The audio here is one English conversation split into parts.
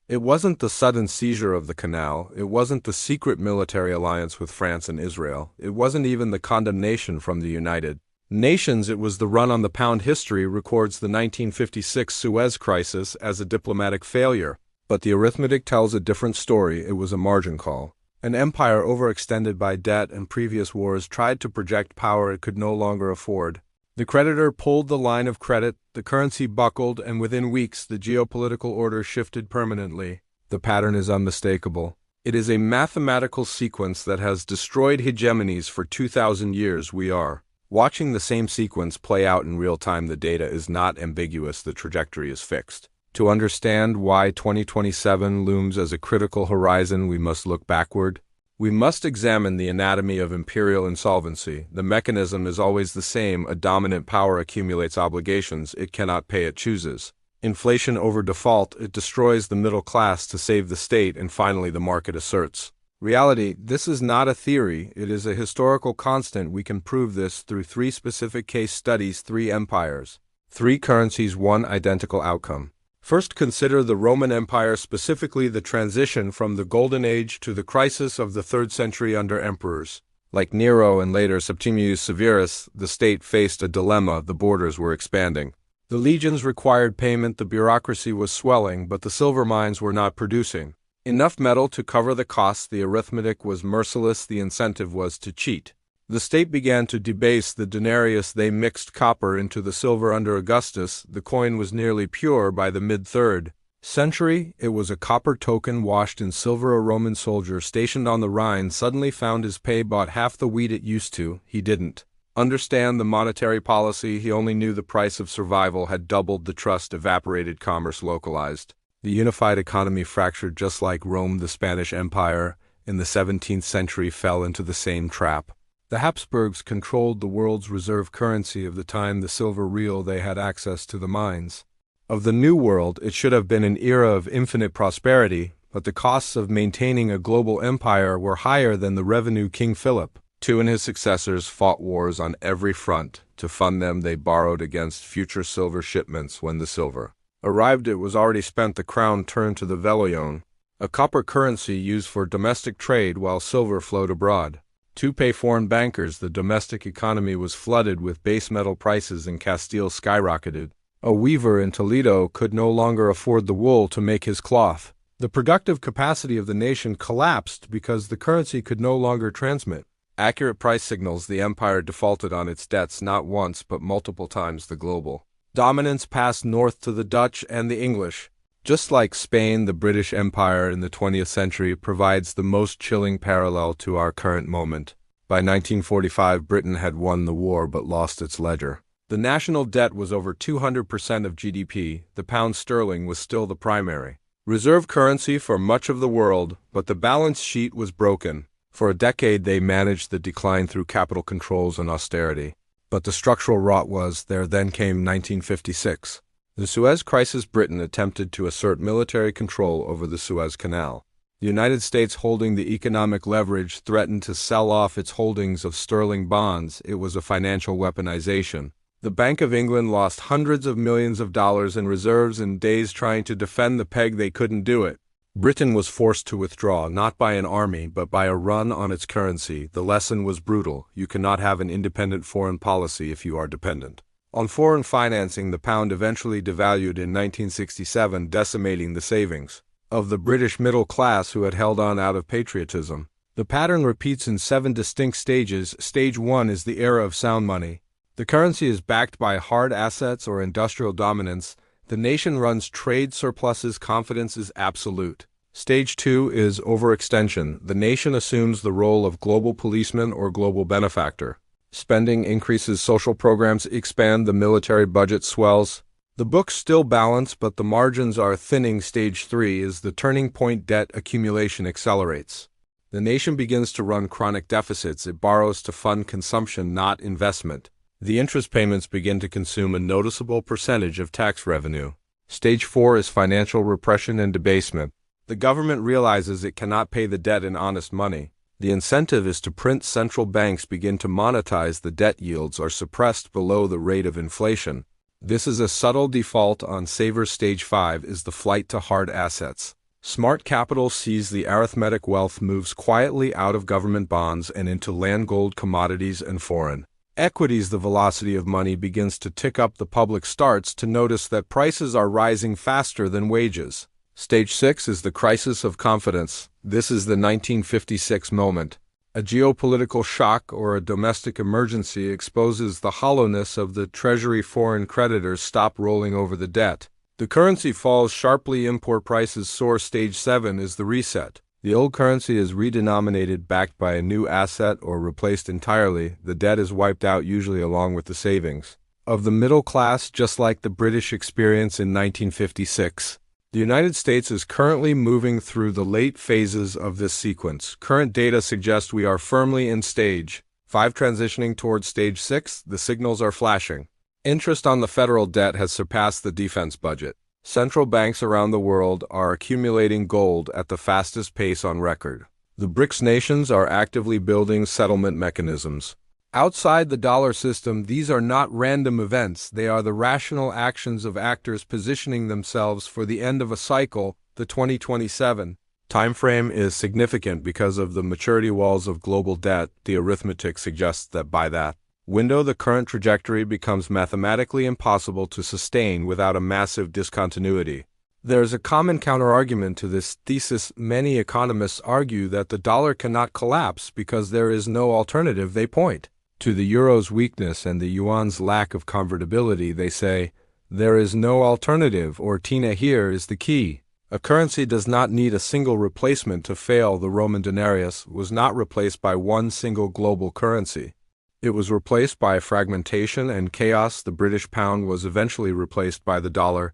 It wasn't the sudden seizure of the canal, it wasn't the secret military alliance with France and Israel, it wasn't even the condemnation from the United Nations, it was the run on the pound. History records the 1956 Suez Crisis as a diplomatic failure, but the arithmetic tells a different story. It was a margin call. An empire overextended by debt and previous wars tried to project power it could no longer afford. The creditor pulled the line of credit, the currency buckled, and within weeks the geopolitical order shifted permanently. The pattern is unmistakable. It is a mathematical sequence that has destroyed hegemonies for 2,000 years. We are watching the same sequence play out in real time. The data is not ambiguous, the trajectory is fixed. To understand why 2027 looms as a critical horizon, we must look backward. We must examine the anatomy of imperial insolvency. The mechanism is always the same. A dominant power accumulates obligations it cannot pay, it chooses. Inflation over default, it destroys the middle class to save the state, and finally the market asserts reality. This is not a theory, it is a historical constant. We can prove this through 3 specific case studies: 3 empires, 3 currencies, 1 identical outcome. First, consider the Roman Empire, specifically the transition from the Golden Age to the crisis of the 3rd century under emperors like Nero and later Septimius Severus. The state faced a dilemma. The borders were expanding. The legions required payment, the bureaucracy was swelling, but the silver mines were not producing enough metal to cover the costs. The arithmetic was merciless, the incentive was to cheat. The state began to debase the denarius. They mixed copper into the silver under Augustus. The coin was nearly pure by the mid-3rd century. It was a copper token washed in silver. A Roman soldier stationed on the Rhine suddenly found his pay bought half the wheat it used to. He didn't understand the monetary policy, he only knew the price of survival had doubled. The trust evaporated, commerce localized. The unified economy fractured. Just like Rome, the Spanish Empire in the 17th century fell into the same trap. The Habsburgs controlled the world's reserve currency of the time, the silver real. They had access to the mines of the New World. It should have been an era of infinite prosperity, but the costs of maintaining a global empire were higher than the revenue. King Philip II and his successors fought wars on every front. To fund them, they borrowed against future silver shipments. When the silver arrived, it was already spent. The crown turned to the velion, a copper currency used for domestic trade while silver flowed abroad to pay foreign bankers. The domestic economy was flooded with base metal prices, and Castile skyrocketed. A weaver in Toledo could no longer afford the wool to make his cloth. The productive capacity of the nation collapsed because the currency could no longer transmit accurate price signals. The empire defaulted on its debts not once but multiple times. The global dominance passed north to the Dutch and the English. Just like Spain, the British Empire in the 20th century provides the most chilling parallel to our current moment. By 1945, Britain had won the war but lost its ledger. The national debt was over 200% of GDP. The pound sterling was still the primary reserve currency for much of the world, but the balance sheet was broken. For a decade, they managed the decline through capital controls and austerity. But the structural rot was there. Then came 1956. The Suez Crisis. Britain attempted to assert military control over the Suez Canal. The United States, holding the economic leverage, threatened to sell off its holdings of sterling bonds. It was a financial weaponization. The Bank of England lost hundreds of millions of dollars in reserves in days trying to defend the peg. They couldn't do it. Britain was forced to withdraw, not by an army, but by a run on its currency. The lesson was brutal. You cannot have an independent foreign policy if you are dependent on foreign financing. The pound eventually devalued in 1967, decimating the savings of the British middle class who had held on out of patriotism. The pattern repeats in 7 distinct stages. Stage 1 is the era of sound money. The currency is backed by hard assets or industrial dominance. The nation runs trade surpluses. Confidence is absolute. Stage 2 is overextension. The nation assumes the role of global policeman or global benefactor. Spending increases, social programs expand, the military budget swells. The books still balance, but the margins are thinning. Stage 3 is the turning point. Debt accumulation accelerates. The nation begins to run chronic deficits. It borrows to fund consumption, not investment. The interest payments begin to consume a noticeable percentage of tax revenue. Stage 4 is financial repression and debasement. The government realizes it cannot pay the debt in honest money. The incentive is to print. Central banks begin to monetize. The debt yields are suppressed below the rate of inflation. This is a subtle default on savers. Stage 5 is the flight to hard assets. Smart capital sees the arithmetic wealth moves quietly out of government bonds and into land, gold, commodities, and foreign equities. The velocity of money begins to tick up. The public starts to notice that prices are rising faster than wages. Stage 6 is the crisis of confidence. This is the 1956 moment. A geopolitical shock or a domestic emergency exposes the hollowness of the Treasury. Foreign creditors stop rolling over the debt. The currency falls sharply. Import prices soar. Stage 7 is the reset. The old currency is redenominated, backed by a new asset, or replaced entirely. The debt is wiped out, usually along with the savings of the middle class, just like the British experience in 1956. The United States is currently moving through the late phases of this sequence. Current data suggest we are firmly in stage 5, transitioning towards stage 6. The signals are flashing. Interest on the federal debt has surpassed the defense budget. Central banks around the world are accumulating gold at the fastest pace on record. The BRICS nations are actively building settlement mechanisms. Outside the dollar system, these are not random events. They are the rational actions of actors positioning themselves for the end of a cycle. The 2027 timeframe is significant because of the maturity walls of global debt. The arithmetic suggests that by that window, the current trajectory becomes mathematically impossible to sustain without a massive discontinuity. There is a common counterargument to this thesis. Many economists argue that the dollar cannot collapse because there is no alternative. They point to the euro's weakness and the yuan's lack of convertibility. They say, there is no alternative, or Tina, here is the key. A currency does not need a single replacement to fail. The Roman denarius was not replaced by one single global currency. It was replaced by fragmentation and chaos. The British pound was eventually replaced by the dollar,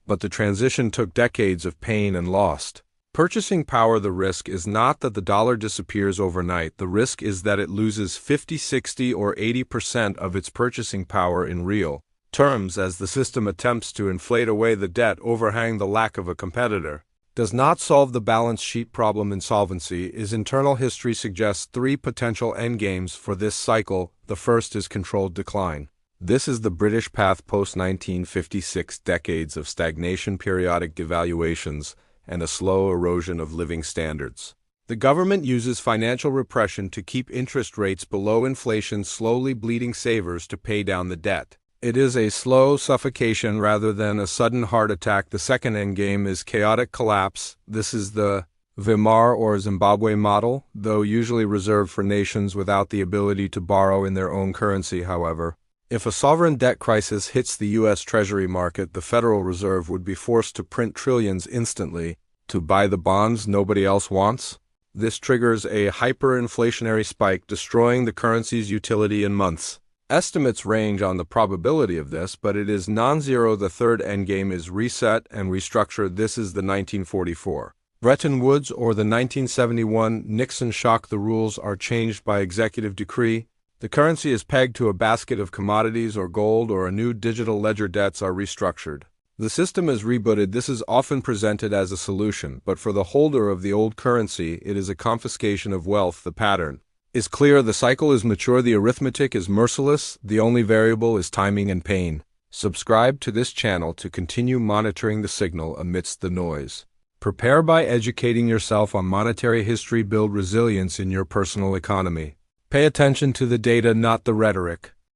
but the transition took decades of pain and lost purchasing power. The risk is not that the dollar disappears overnight. The risk is that it loses 50, 60, or 80% of its purchasing power in real terms as the system attempts to inflate away the debt overhang. The lack of a competitor does not solve the balance sheet problem. Insolvency is internal. History suggests 3 potential endgames for this cycle. The first is controlled decline. This is the British path post-1956, decades of stagnation, periodic devaluations, and a slow erosion of living standards. The government uses financial repression to keep interest rates below inflation, slowly bleeding savers to pay down the debt. It is a slow suffocation rather than a sudden heart attack. The second endgame is chaotic collapse. This is the Weimar or Zimbabwe model, though usually reserved for nations without the ability to borrow in their own currency. However, if a sovereign debt crisis hits the U.S. Treasury market, the Federal Reserve would be forced to print trillions instantly to buy the bonds nobody else wants. This triggers a hyperinflationary spike, destroying the currency's utility in months. Estimates range on the probability of this, but it is non-zero. The third endgame is reset and restructure. This is the 1944 Bretton Woods or the 1971 Nixon shock. The rules are changed by executive decree. The currency is pegged to a basket of commodities or gold, or a new digital ledger. Debts are restructured. The system is rebooted. This is often presented as a solution, but for the holder of the old currency, it is a confiscation of wealth. The pattern is clear. The cycle is mature. The arithmetic is merciless. The only variable is timing and pain. Subscribe to this channel to continue monitoring the signal amidst the noise. Prepare by educating yourself on monetary history. Build resilience in your personal economy. Pay attention to the data, not the rhetoric.